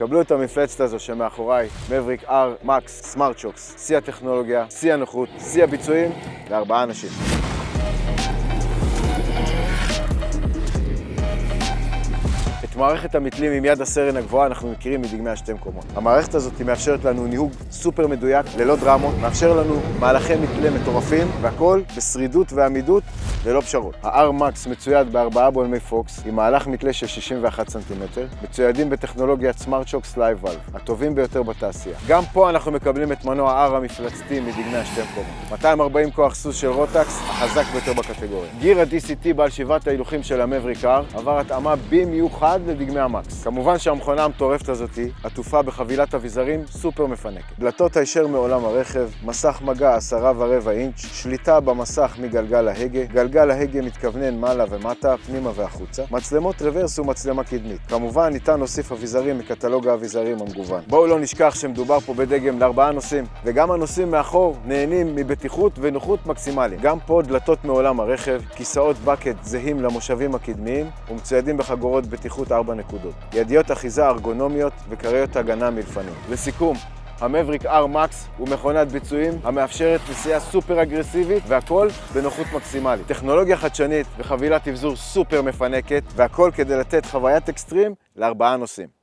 קבלו את המפלצת הזו שמאחוריי, מבריק R Max סמארט שוקס, שיא הטכנולוגיה, שיא הנוחות, שיא הביצועים, ל4 אנשים. את מערכת המתלים עם יד הסרן הגבוהה אנחנו מכירים מדגמי השתי מקומות. המערכת הזאת מאפשרת לנו ניהוג סופר מדויק, ללא דרמות, מאפשר לנו מהלכי מתלה מטורפים, והכל בשרידות ועמידות ללא פשרות. ה-R Max מצויד ב4 בולמי פוקס עם מהלך מתלה של 61 סנטימטר, מצוידים בטכנולוגיית סמארט שוקס לייב ואלב, הטובים ביותר בתעשייה. גם פה אנחנו מקבלים את מנוע R המפלצתי מדגמי השתי מקומות. 240 כוח סוס של רוטקס, החזק ביותר בקטגוריה. גיר ה-DCT בעל 7 ההילוכים של המבריק R עבר התאמה במיוחד לדגמי המקס. כמובן שהמכונה המטורפת הזאת עטופה בחבילת אביזרים סופר מפנקת. דלתות הישר מעולם הרכב, מסך מגע 10.25 אינץ', שליטה במסך מגלגל ההגה, גלגל ההגה מתכוונן מעלה ומטה, פנימה והחוצה, מצלמות רוורס ומצלמה קדמית. כמובן ניתן להוסיף אביזרים מקטלוג האביזרים המגוון. בואו לא נשכח שמדובר פה בדגם ל4 נוסעים, וגם הנוסעים מאחור נהנים מבטיחות ונוחות מקסימליים. גם פה דלתות מעולם הרכב, כיסאות בקט זהים למושבים הקדמיים ומצוידים בחגורות בטיחות 4 נקודות. ידיות אחיזה ארגונומיות וקריות הגנה מלפנים. לסיכום, המבריק R Max הוא מכונת ביצועים המאפשרת נסיעה סופר אגרסיבית והכל בנוחות מקסימלית. טכנולוגיה חדשנית וחבילת אבזור סופר מפנקת והכל כדי לתת חוויית אקסטרים ל4 נוסעים.